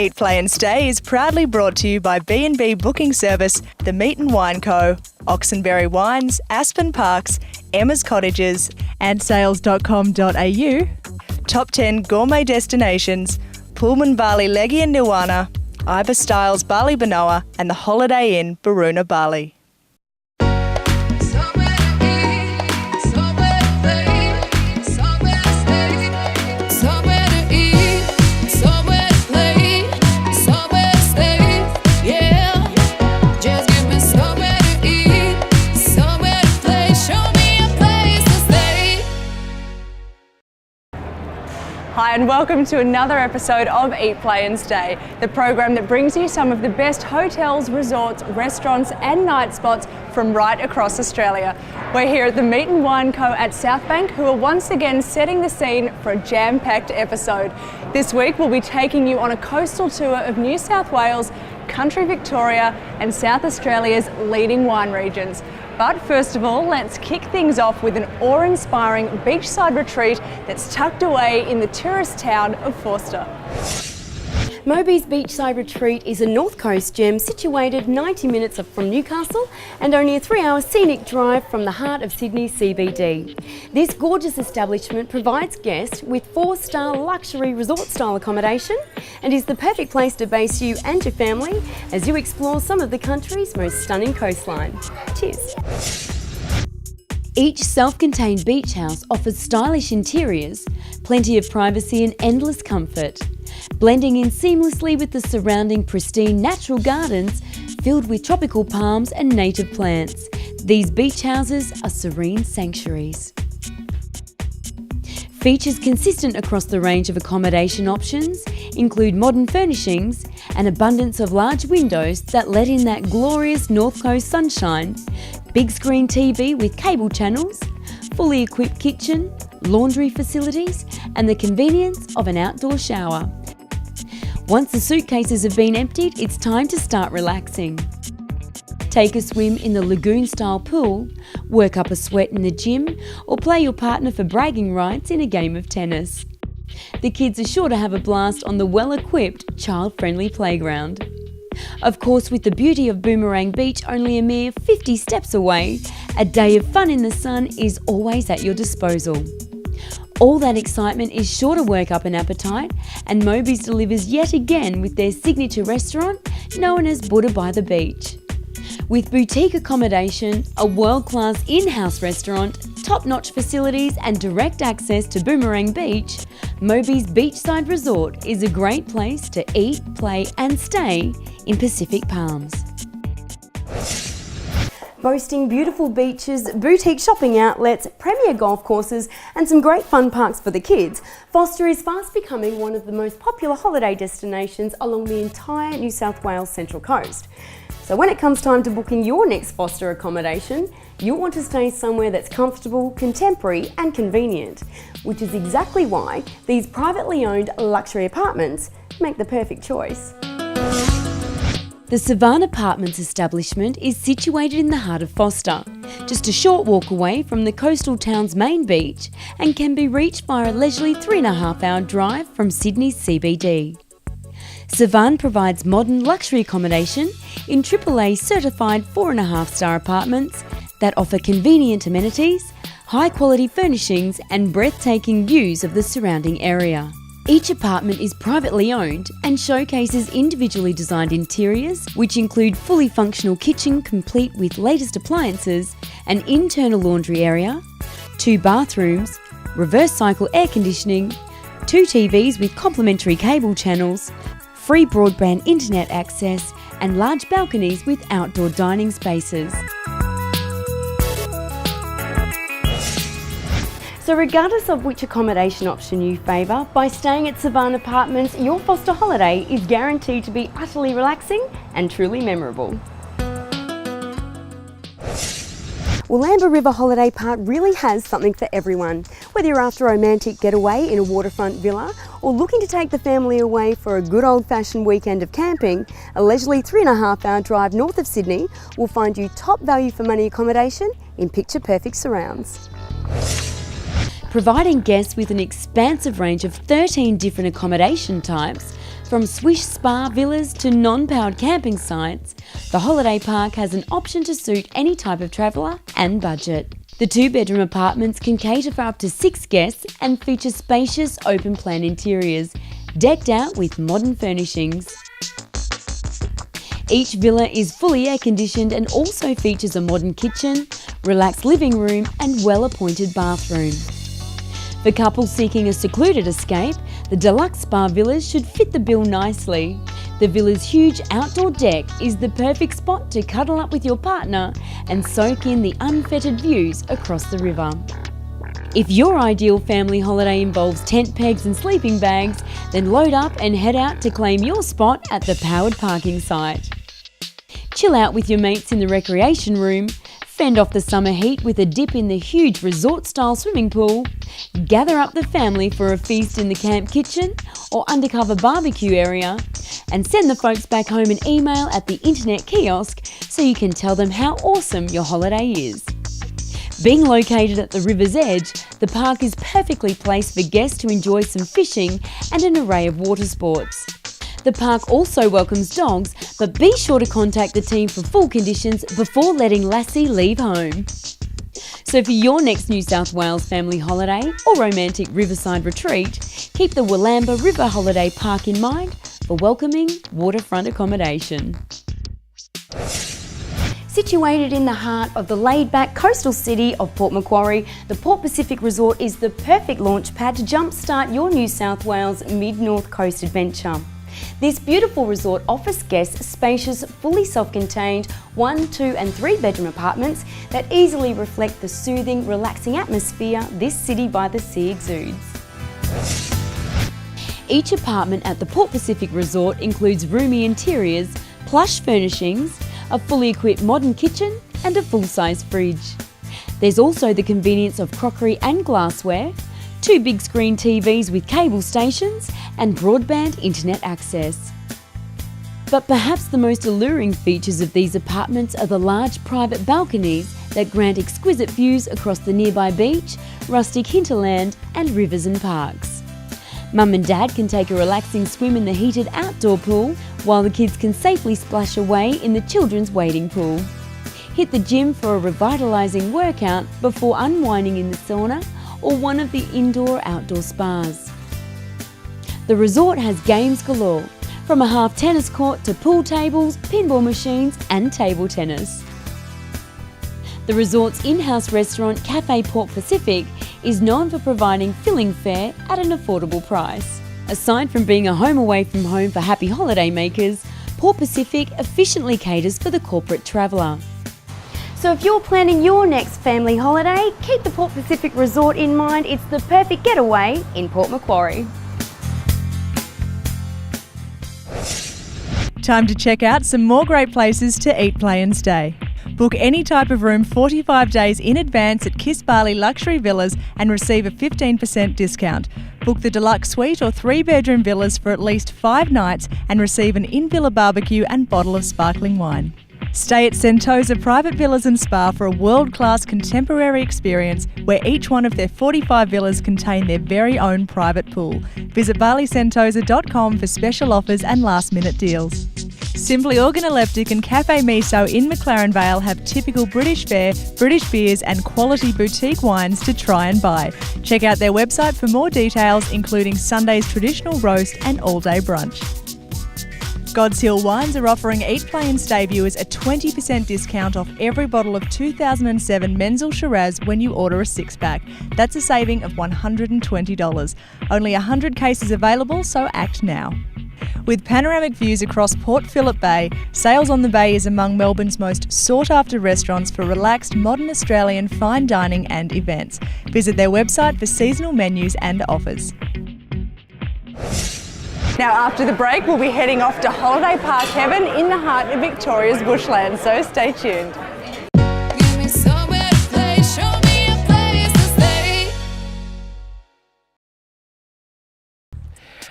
Eat, Play and Stay is proudly brought to you by B&B Booking Service, The Meat and Wine Co, Oxenberry Wines, Aspen Parks, Emma's Cottages and sales.com.au, Top 10 Gourmet Destinations, Pullman Bali Legi and Nirwana, Iva Styles Bali Banoa and the Holiday Inn Baruna Bali. Hi and welcome to another episode of Eat, Play and Stay, the program that brings you some of the best hotels, resorts, restaurants and night spots from right across Australia. We're here at the Meat and Wine Co at Southbank, who are once again setting the scene for a jam-packed episode. This week we'll be taking you on a coastal tour of New South Wales, country Victoria and South Australia's leading wine regions. But first of all, let's kick things off with an awe-inspiring beachside retreat that's tucked away in the tourist town of Forster. Mobys Beachside Retreat is a North Coast gem situated 90 minutes from Newcastle and only a 3-hour scenic drive from the heart of Sydney's CBD. This gorgeous establishment provides guests with 4-star luxury resort-style accommodation and is the perfect place to base you and your family as you explore some of the country's most stunning coastline. Cheers! Each self-contained beach house offers stylish interiors, plenty of privacy and endless comfort, blending in seamlessly with the surrounding pristine natural gardens filled with tropical palms and native plants. These beach houses are serene sanctuaries. Features consistent across the range of accommodation options include modern furnishings, an abundance of large windows that let in that glorious North Coast sunshine, big screen TV with cable channels, fully equipped kitchen, laundry facilities and the convenience of an outdoor shower. Once the suitcases have been emptied, it's time to start relaxing. Take a swim in the lagoon-style pool, work up a sweat in the gym, or play your partner for bragging rights in a game of tennis. The kids are sure to have a blast on the well-equipped, child-friendly playground. Of course, with the beauty of Boomerang Beach only a mere 50 steps away, a day of fun in the sun is always at your disposal. All that excitement is sure to work up an appetite, and Mobys delivers yet again with their signature restaurant known as Buddha by the Beach. With boutique accommodation, a world-class in-house restaurant, top-notch facilities and direct access to Boomerang Beach, Mobys Beachside Resort is a great place to eat, play and stay in Pacific Palms. Boasting beautiful beaches, boutique shopping outlets, premier golf courses and some great fun parks for the kids, Forster is fast becoming one of the most popular holiday destinations along the entire New South Wales Central Coast. So when it comes time to booking your next Forster accommodation, you'll want to stay somewhere that's comfortable, contemporary and convenient, which is exactly why these privately owned luxury apartments make the perfect choice. The Savannah Apartments establishment is situated in the heart of Forster, just a short walk away from the coastal town's main beach and can be reached via a leisurely 3.5-hour drive from Sydney's CBD. Savannah provides modern luxury accommodation in AAA certified 4.5-star apartments that offer convenient amenities, high-quality furnishings and breathtaking views of the surrounding area. Each apartment is privately owned and showcases individually designed interiors, which include fully functional kitchen complete with latest appliances, an internal laundry area, 2 bathrooms, reverse cycle air conditioning, 2 TVs with complimentary cable channels, free broadband internet access, and large balconies with outdoor dining spaces. So regardless of which accommodation option you favour, by staying at Savannah Apartments, your Forster holiday is guaranteed to be utterly relaxing and truly memorable. Wollamba River Holiday Park really has something for everyone. Whether you're after a romantic getaway in a waterfront villa or looking to take the family away for a good old-fashioned weekend of camping, a leisurely 3.5-hour drive north of Sydney will find you top value for money accommodation in picture-perfect surrounds. Providing guests with an expansive range of 13 different accommodation types, From swish spa villas to non-powered camping sites, the holiday park has an option to suit any type of traveller and budget. The 2-bedroom apartments can cater for up to 6 guests and feature spacious open-plan interiors, decked out with modern furnishings. Each villa is fully air-conditioned and also features a modern kitchen, relaxed living room and well-appointed bathroom. For couples seeking a secluded escape, the deluxe spa villas should fit the bill nicely. The villa's huge outdoor deck is the perfect spot to cuddle up with your partner and soak in the unfettered views across the river. If your ideal family holiday involves tent pegs and sleeping bags, then load up and head out to claim your spot at the powered parking site. Chill out with your mates in the recreation room, fend off the summer heat with a dip in the huge resort-style swimming pool, gather up the family for a feast in the camp kitchen or undercover barbecue area, and send the folks back home an email at the internet kiosk so you can tell them how awesome your holiday is. Being located at the river's edge, the park is perfectly placed for guests to enjoy some fishing and an array of water sports. The park also welcomes dogs, but be sure to contact the team for full conditions before letting Lassie leave home. So for your next New South Wales family holiday or romantic riverside retreat, keep the Wallamba River Holiday Park in mind for welcoming waterfront accommodation. Situated in the heart of the laid-back coastal city of Port Macquarie, the Port Pacific Resort is the perfect launch pad to jumpstart your New South Wales mid-north coast adventure. This beautiful resort offers guests spacious, fully self-contained 1, 2 and 3 bedroom apartments that easily reflect the soothing, relaxing atmosphere this city by the sea exudes. Each apartment at the Port Pacific Resort includes roomy interiors, plush furnishings, a fully equipped modern kitchen and a full-size fridge. There's also the convenience of crockery and glassware, 2 big screen TVs with cable stations and broadband internet access. But perhaps the most alluring features of these apartments are the large private balconies that grant exquisite views across the nearby beach, rustic hinterland and rivers and parks. Mum and Dad can take a relaxing swim in the heated outdoor pool, while the kids can safely splash away in the children's wading pool. Hit the gym for a revitalising workout before unwinding in the sauna or one of the indoor-outdoor spas. The resort has games galore, from a half tennis court to pool tables, pinball machines and table tennis. The resort's in-house restaurant, Cafe Port Pacific, is known for providing filling fare at an affordable price. Aside from being a home away from home for happy holiday makers, Port Pacific efficiently caters for the corporate traveller. So if you're planning your next family holiday, keep the Port Pacific Resort in mind. It's the perfect getaway in Port Macquarie. Time to check out some more great places to eat, play and stay. Book any type of room 45 days in advance at Kiss Bali Luxury Villas and receive a 15% discount. Book the deluxe suite or 3-bedroom villas for at least 5 nights and receive an in-villa barbecue and bottle of sparkling wine. Stay at Sentosa Private Villas and Spa for a world-class contemporary experience where each one of their 45 villas contain their very own private pool. Visit balisentosa.com for special offers and last-minute deals. Simply Organoleptic and Cafe Miso in McLaren Vale have typical British fare, British beers and quality boutique wines to try and buy. Check out their website for more details, including Sunday's traditional roast and all-day brunch. God's Hill Wines are offering Eat, Play and Stay viewers a 20% discount off every bottle of 2007 Menzel Shiraz when you order a 6-pack. That's a saving of $120. Only 100 cases available, so act now. With panoramic views across Port Phillip Bay, Sails on the Bay is among Melbourne's most sought-after restaurants for relaxed, modern Australian fine dining and events. Visit their website for seasonal menus and offers. Now after the break, we'll be heading off to Holiday Park Heaven in the heart of Victoria's bushland, so stay tuned.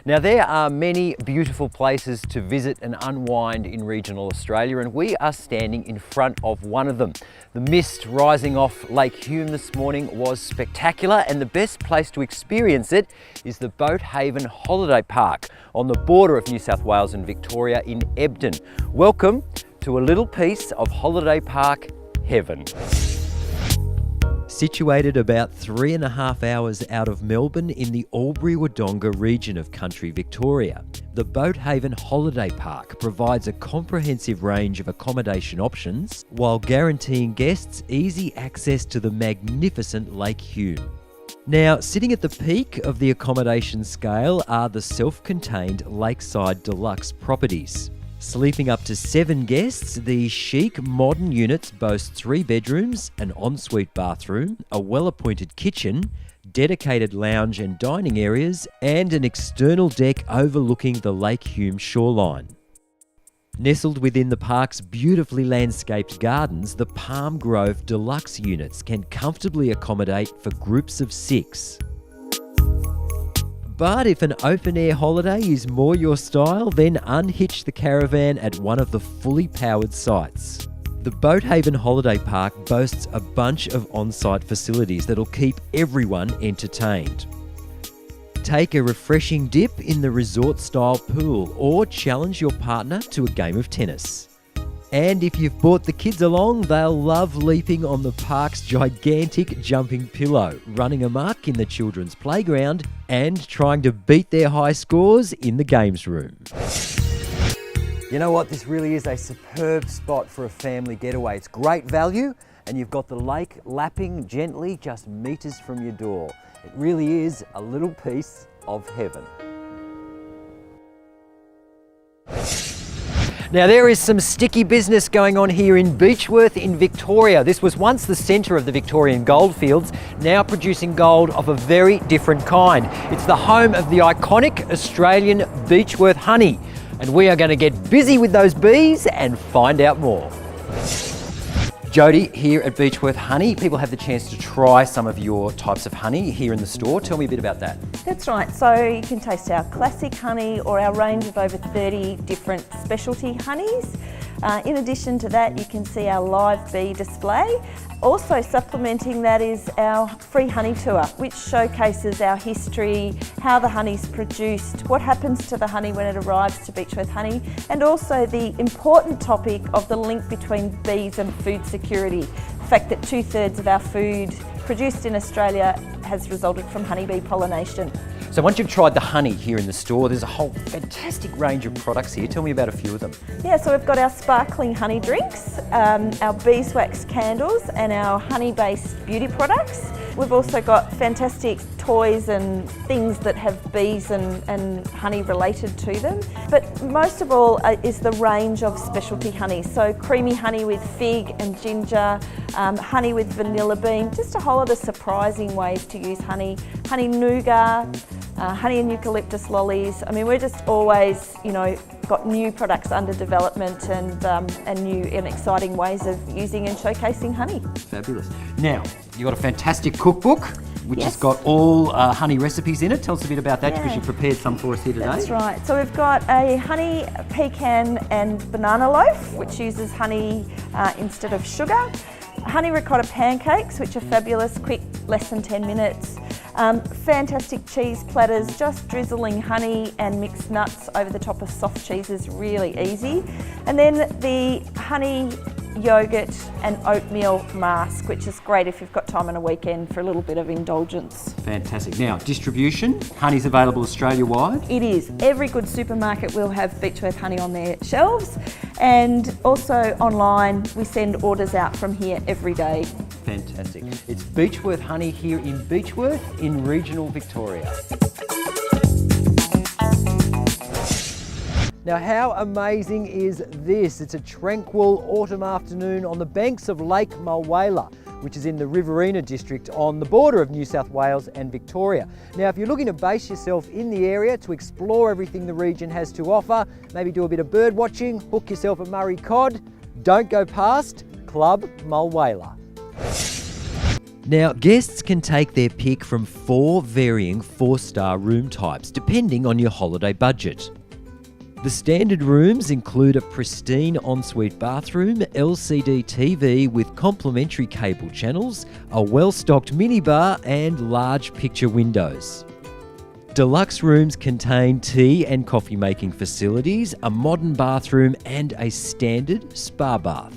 Now there are many beautiful places to visit and unwind in regional Australia, and we are standing in front of one of them. The mist rising off Lake Hume this morning was spectacular, and the best place to experience it is the Boathaven Holiday Park on the border of New South Wales and Victoria in Ebden. Welcome to a little piece of holiday park heaven. Situated about 3.5 hours out of Melbourne in the Albury-Wodonga region of country Victoria, the Boathaven Holiday Park provides a comprehensive range of accommodation options while guaranteeing guests easy access to the magnificent Lake Hume. Now, sitting at the peak of the accommodation scale are the self-contained lakeside deluxe properties. Sleeping up to 7 guests, these chic modern units boast 3 bedrooms, an ensuite bathroom, a well-appointed kitchen, dedicated lounge and dining areas, and an external deck overlooking the Lake Hume shoreline. Nestled within the park's beautifully landscaped gardens, the Palm Grove Deluxe units can comfortably accommodate for groups of 6. But if an open-air holiday is more your style, then unhitch the caravan at one of the fully powered sites. The Boathaven Holiday Park boasts a bunch of on-site facilities that'll keep everyone entertained. Take a refreshing dip in the resort-style pool or challenge your partner to a game of tennis. And if you've brought the kids along, they'll love leaping on the park's gigantic jumping pillow, running amok in the children's playground, and trying to beat their high scores in the games room. You know what? This really is a superb spot for a family getaway. It's great value, and you've got the lake lapping gently just meters from your door. It really is a little piece of heaven. Now there is some sticky business going on here in Beechworth in Victoria. This was once the centre of the Victorian goldfields, now producing gold of a very different kind. It's the home of the iconic Australian Beechworth Honey, and we are going to get busy with those bees and find out more. Jody, here at Beechworth Honey, people have the chance to try some of your types of honey here in the store. Tell me a bit about that. That's right, so you can taste our classic honey or our range of over 30 different specialty honeys. In addition to that, you can see our live bee display. Also supplementing that is our free honey tour, which showcases our history, how the honey's produced, what happens to the honey when it arrives to Beechworth Honey, and also the important topic of the link between bees and food security. The fact that 2/3 of our food produced in Australia has resulted from honeybee pollination. So once you've tried the honey here in the store, there's a whole fantastic range of products here. Tell me about a few of them. Yeah, so we've got our sparkling honey drinks, our beeswax candles, and our honey-based beauty products. We've also got fantastic toys and things that have bees and honey related to them. But most of all is the range of specialty honey. So creamy honey with fig and ginger, honey with vanilla bean, just a whole lot of surprising ways to use honey. Honey nougat, honey and eucalyptus lollies. I mean, we're just always, got new products under development and new and exciting ways of using and showcasing honey. Fabulous. Now, you've got a fantastic cookbook, which Yes. has got all honey recipes in it. Tell us a bit about that, Yeah. because you prepared some for us here today. That's right. So we've got a honey pecan and banana loaf, which uses honey instead of sugar. Honey ricotta pancakes, which are fabulous, quick, less than 10 minutes. Fantastic cheese platters, just drizzling honey and mixed nuts over the top of soft cheese is really easy. And then the honey yogurt and oatmeal mask, which is great if you've got time on a weekend for a little bit of indulgence. Fantastic. Now, distribution. Honey's available Australia-wide. It is. Every good supermarket will have Beechworth Honey on their shelves, and also online we send orders out from here every day. Fantastic. It's Beechworth Honey here in Beechworth in regional Victoria. Now, how amazing is this? It's a tranquil autumn afternoon on the banks of Lake Mulwala, which is in the Riverina district on the border of New South Wales and Victoria. Now, if you're looking to base yourself in the area to explore everything the region has to offer, maybe do a bit of bird watching, hook yourself a Murray cod, don't go past Club Mulwala. Now, guests can take their pick from 4 varying 4-star room types, depending on your holiday budget. The standard rooms include a pristine ensuite bathroom, LCD TV with complimentary cable channels, a well-stocked minibar and large picture windows. Deluxe rooms contain tea and coffee making facilities, a modern bathroom and a standard spa bath.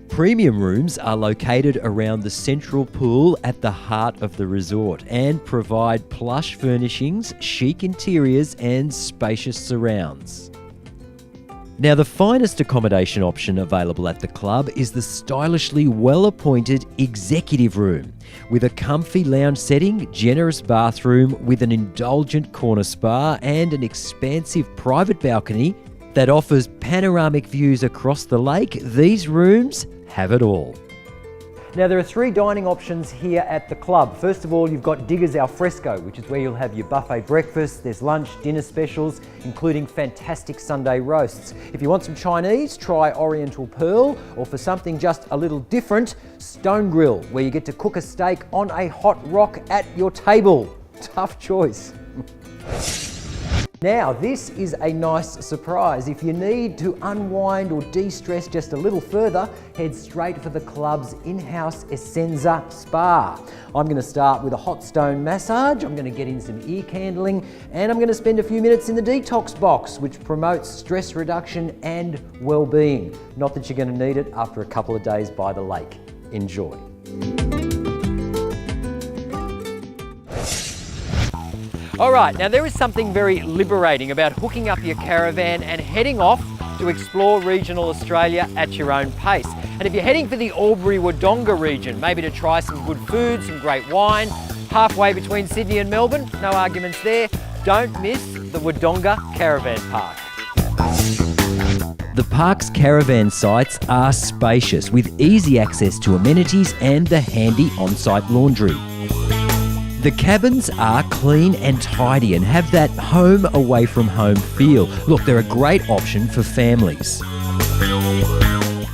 Premium rooms are located around the central pool at the heart of the resort and provide plush furnishings, chic interiors and spacious surrounds. Now, the finest accommodation option available at the club is the stylishly well-appointed executive room with a comfy lounge setting, generous bathroom with an indulgent corner spa and an expansive private balcony that offers panoramic views across the lake. These rooms have it all. Now, there are 3 dining options here at the club. First of all, you've got Diggers Alfresco, which is where you'll have your buffet breakfast. There's lunch, dinner specials, including fantastic Sunday roasts. If you want some Chinese, try Oriental Pearl, or for something just a little different, Stone Grill, where you get to cook a steak on a hot rock at your table. Tough choice. Now, this is a nice surprise. If you need to unwind or de-stress just a little further, head straight for the club's in-house Essenza Spa. I'm going to start with a hot stone massage, I'm going to get in some ear candling, and I'm going to spend a few minutes in the detox box, which promotes stress reduction and well-being. Not that you're going to need it after a couple of days by the lake. Enjoy. Alright, now there is something very liberating about hooking up your caravan and heading off to explore regional Australia at your own pace. And if you're heading for the Albury-Wodonga region, maybe to try some good food, some great wine, halfway between Sydney and Melbourne, no arguments there, don't miss the Wodonga Caravan Park. The park's caravan sites are spacious with easy access to amenities and the handy on-site laundry. The cabins are clean and tidy and have that home away from home feel. Look, they're a great option for families.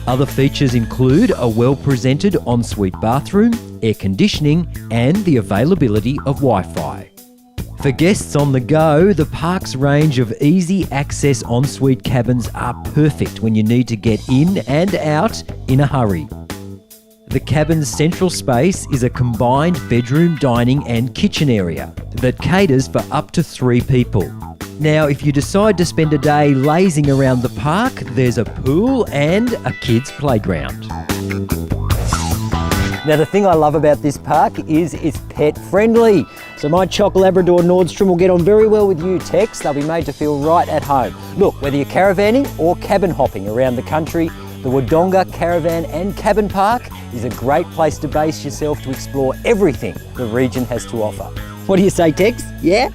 Other features include a well-presented ensuite bathroom, air conditioning and the availability of Wi-Fi. For guests on the go, the park's range of easy access ensuite cabins are perfect when you need to get in and out in a hurry. The cabin's central space is a combined bedroom, dining and kitchen area that caters for up to 3 people. Now, if you decide to spend a day lazing around the park, there's a pool and a kids' playground. Now, the thing I love about this park is it's pet friendly. So my Choc Labrador Nordstrom will get on very well with you, Tex. They'll be made to feel right at home. Look, whether you're caravanning or cabin hopping around the country, the Wodonga Caravan and Cabin Park is a great place to base yourself to explore everything the region has to offer. What do you say, Tex? Yeah?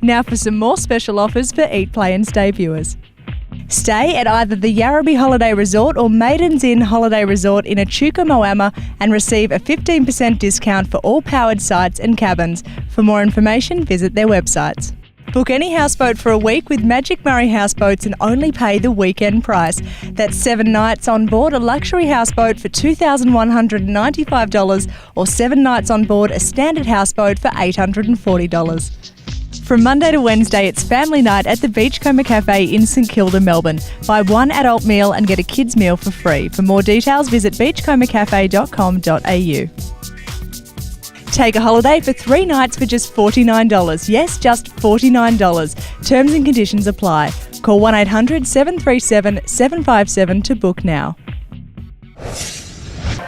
Now for some more special offers for Eat, Play and Stay viewers. Stay at either the Yarrabee Holiday Resort or Maidens Inn Holiday Resort in Echuca, Moama and receive a 15% discount for all powered sites and cabins. For more information, visit their websites. Book any houseboat for a week with Magic Murray Houseboats and only pay the weekend price. That's 7 nights on board a luxury houseboat for $2,195 or 7 nights on board a standard houseboat for $840. From Monday to Wednesday, it's family night at the Beachcomber Cafe in St Kilda, Melbourne. Buy 1 adult meal and get a kids meal for free. For more details, visit beachcombercafe.com.au. Take a holiday for 3 nights for just $49. Yes, just $49. Terms and conditions apply. Call 1800 737 757 to book now.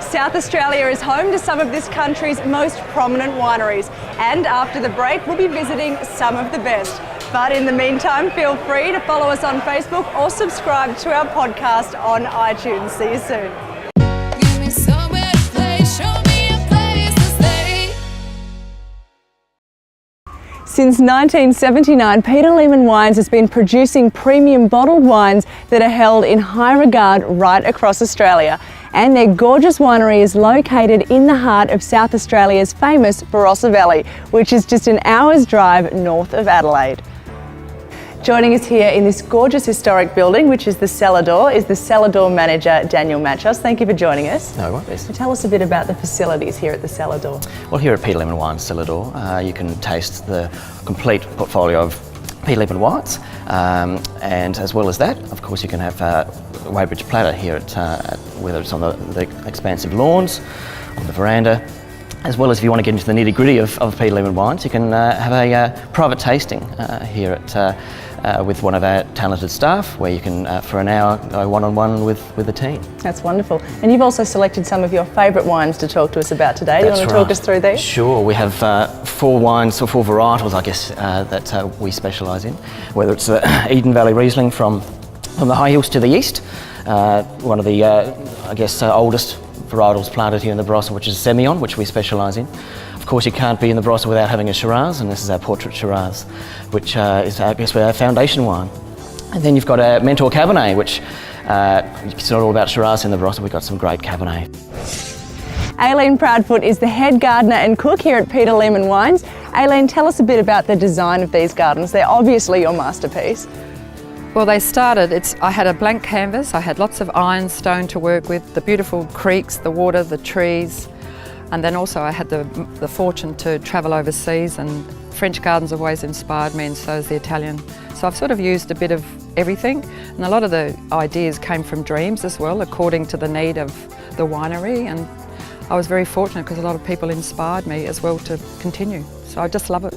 South Australia is home to some of this country's most prominent wineries, and after the break we'll be visiting some of the best. But in the meantime, feel free to follow us on Facebook or subscribe to our podcast on iTunes. See you soon. Since 1979, Peter Lehmann Wines has been producing premium bottled wines that are held in high regard right across Australia. And their gorgeous winery is located in the heart of South Australia's famous Barossa Valley, which is just an hour's drive north of Adelaide. Joining us here in this gorgeous historic building, which is the cellar door, is the cellar door manager, Daniel Machos. Thank you for joining us. No worries. So tell us a bit about the facilities here at the cellar door. Well, here at Peter Lehmann Wines Cellar Door, you can taste the complete portfolio of Peter Lehmann wines, and as well as that, of course, you can have a Weybridge platter here at whether it's on the expansive lawns, on the veranda, as well as if you want to get into the nitty-gritty of Peter Lehmann wines, you can have a private tasting here at with one of our talented staff, where you can, for an hour, go one-on-one with the team. That's wonderful. And you've also selected some of your favourite wines to talk to us about today. Do you want to talk us through these? Sure. We have 4 wines, or 4 varietals, I guess, that we specialise in. Whether it's Eden Valley Riesling from the high hills to the east, one of the, I guess, oldest varietals planted here in the Barossa, which is Semillon, which we specialise in. Of course, you can't be in the Barossa without having a Shiraz, and this is our Portrait Shiraz, which is, I guess, our foundation wine. And then you've got a Mentor Cabernet, which it's not all about Shiraz in the Barossa. We've got some great Cabernet. Aileen Proudfoot is the head gardener and cook here at Peter Lehmann Wines. Aileen, tell us a bit about the design of these gardens. They're obviously your masterpiece. Well, they started, I had a blank canvas, I had lots of ironstone to work with, the beautiful creeks, the water, the trees, and then also I had the fortune to travel overseas, and French gardens have always inspired me, and so has the Italian. So I've sort of used a bit of everything, and a lot of the ideas came from dreams as well, according to the need of the winery, and I was very fortunate because a lot of people inspired me as well to continue. So I just love it.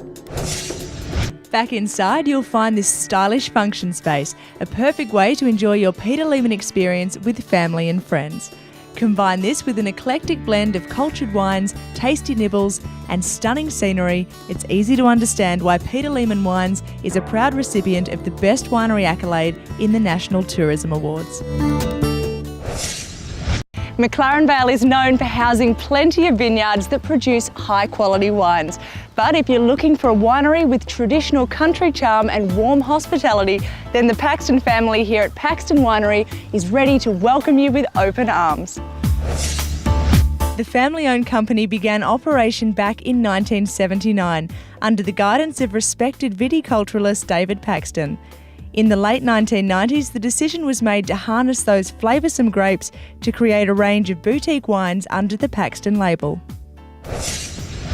Back inside, you'll find this stylish function space, a perfect way to enjoy your Peter Lehmann experience with family and friends. Combine this with an eclectic blend of cultured wines, tasty nibbles, and stunning scenery. It's easy to understand why Peter Lehmann Wines is a proud recipient of the Best Winery accolade in the National Tourism Awards. McLaren Vale is known for housing plenty of vineyards that produce high quality wines. But if you're looking for a winery with traditional country charm and warm hospitality, then the Paxton family here at Paxton Winery is ready to welcome you with open arms. The family-owned company began operation back in 1979 under the guidance of respected viticulturalist David Paxton. In the late 1990s, the decision was made to harness those flavoursome grapes to create a range of boutique wines under the Paxton label.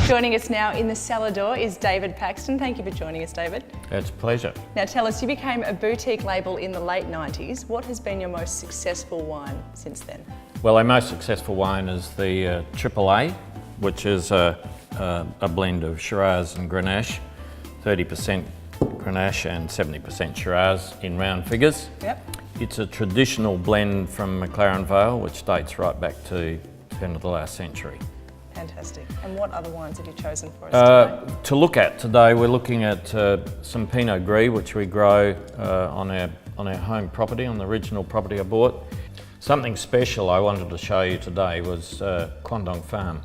Joining us now in the cellar door is David Paxton. Thank you for joining us, David. It's a pleasure. Now tell us, you became a boutique label in the late 90s. What has been your most successful wine since then? Well, our most successful wine is the AAA, which is a blend of Shiraz and Grenache, 30% Grenache and 70% Shiraz in round figures. Yep. It's a traditional blend from McLaren Vale, which dates right back to the end of the last century. Fantastic. And what other wines have you chosen for us today? To look at today, we're looking at some Pinot Gris, which we grow on our home property, on the original property I bought. Something special I wanted to show you today was Quandong Farm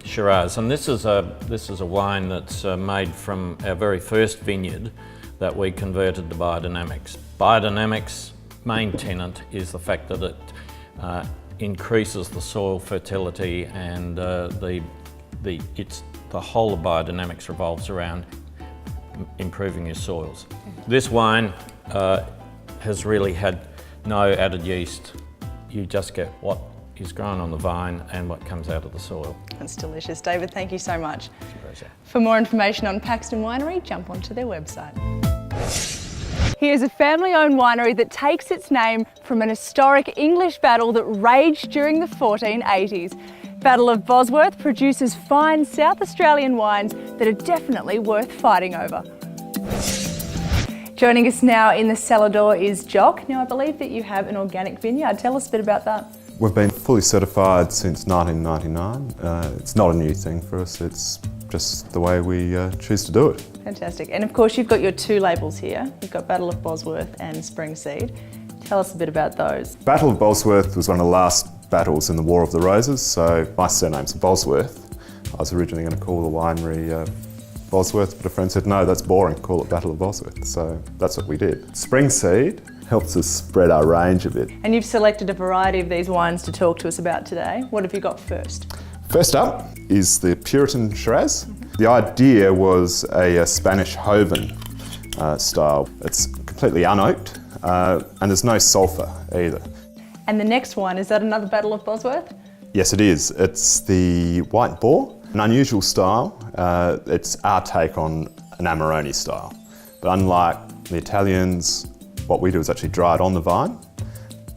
Shiraz, and this is a wine that's made from our very first vineyard that we converted to biodynamics. Biodynamics' main tenet is the fact that it increases the soil fertility, and the whole of biodynamics revolves around improving your soils. This wine has really had no added yeast. You just get what is grown on the vine and what comes out of the soil. That's delicious. David, thank you so much. It's a pleasure. For more information on Paxton Winery, jump onto their website. Here's a family-owned winery that takes its name from an historic English battle that raged during the 1480s. Battle of Bosworth produces fine South Australian wines that are definitely worth fighting over. Joining us now in the cellar door is Jock. Now, I believe that you have an organic vineyard. Tell us a bit about that. We've been fully certified since 1999. It's not a new thing for us, it's just the way we choose to do it. Fantastic. And of course, you've got your 2 labels here. You've got Battle of Bosworth and Spring Seed. Tell us a bit about those. Battle of Bosworth was one of the last battles in the War of the Roses, so my surname's Bosworth. I was originally going to call the winery Bosworth, but a friend said, no, that's boring, call it Battle of Bosworth. So that's what we did. Spring Seed helps us spread our range a bit. And you've selected a variety of these wines to talk to us about today. What have you got first? First up is the Puritan Shiraz. The idea was a Spanish Joven style. It's completely unoaked and there's no sulphur either. And the next one, is that another Battle of Bosworth? Yes, it is. It's the White Boar, an unusual style. It's our take on an Amarone style. But unlike the Italians, what we do is actually dry it on the vine.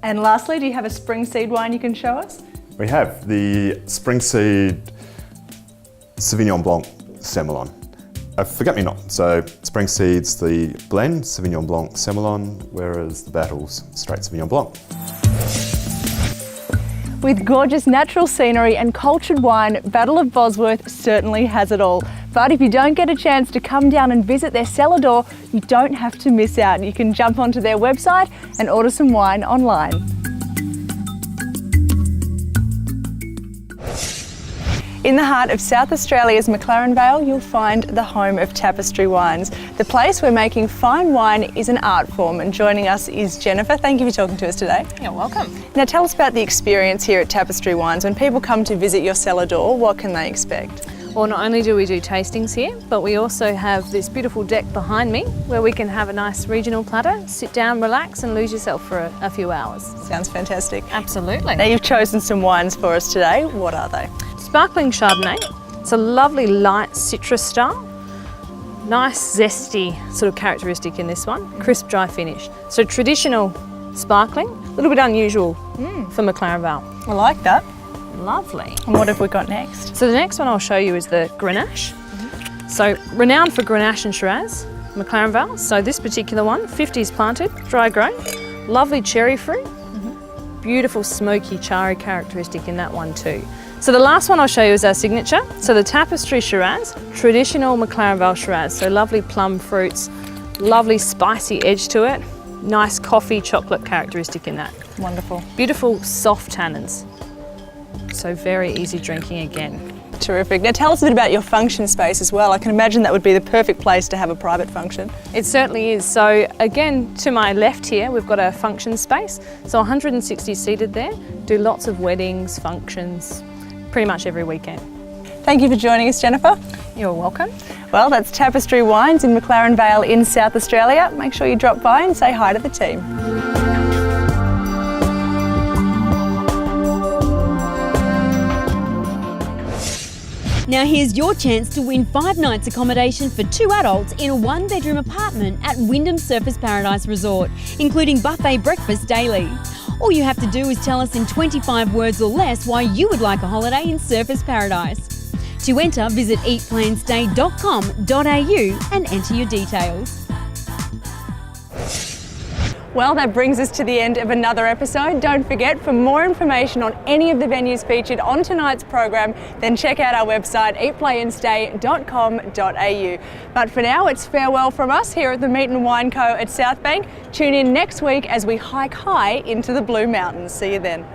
And lastly, do you have a spring seed wine you can show us? We have the Spring Seed Sauvignon Blanc Semillon. Forget-me-not. So Spring Seed's the blend, Sauvignon Blanc Semillon, whereas the Battle's straight Sauvignon Blanc. With gorgeous natural scenery and cultured wine, Battle of Bosworth certainly has it all. But if you don't get a chance to come down and visit their cellar door, you don't have to miss out. You can jump onto their website and order some wine online. In the heart of South Australia's McLaren Vale, you'll find the home of Tapestry Wines. The place where making fine wine is an art form, and joining us is Jennifer. Thank you for talking to us today. You're welcome. Now tell us about the experience here at Tapestry Wines. When people come to visit your cellar door, what can they expect? Well, not only do we do tastings here, but we also have this beautiful deck behind me where we can have a nice regional platter, sit down, relax and lose yourself for a few hours. Sounds fantastic. Absolutely. Now you've chosen some wines for us today. What are they? Sparkling Chardonnay. It's a lovely light citrus style. Nice zesty sort of characteristic in this one. Crisp, dry finish. So traditional sparkling, a little bit unusual for McLaren Vale. I like that. Lovely. And what have we got next? So the next one I'll show you is the Grenache. So renowned for Grenache and Shiraz, McLaren Vale. So this particular one, 50s planted, dry grown, lovely cherry fruit, beautiful smoky charry characteristic in that one too. So the last one I'll show you is our signature. So the Tapestry Shiraz, traditional McLaren Vale Shiraz. So lovely plum fruits, lovely spicy edge to it, nice coffee chocolate characteristic in that. Wonderful. Beautiful soft tannins. So very easy drinking again. Terrific. Now tell us a bit about your function space as well. I can imagine that would be the perfect place to have a private function. It certainly is. So again, to my left here, we've got a function space. So 160 seated there, do lots of weddings, functions, pretty much every weekend. Thank you for joining us, Jennifer. You're welcome. Well, that's Tapestry Wines in McLaren Vale in South Australia. Make sure you drop by and say hi to the team. Now here's your chance to win 5 nights accommodation for 2 adults in a 1-bedroom apartment at Wyndham Surfers Paradise Resort, including buffet breakfast daily. All you have to do is tell us in 25 words or less why you would like a holiday in Surfers Paradise. To enter, visit eatplayandstay.com.au and enter your details. Well, that brings us to the end of another episode. Don't forget, for more information on any of the venues featured on tonight's program, then check out our website, eatplayandstay.com.au. But for now, it's farewell from us here at the Meat and Wine Co at South Bank. Tune in next week as we hike high into the Blue Mountains. See you then.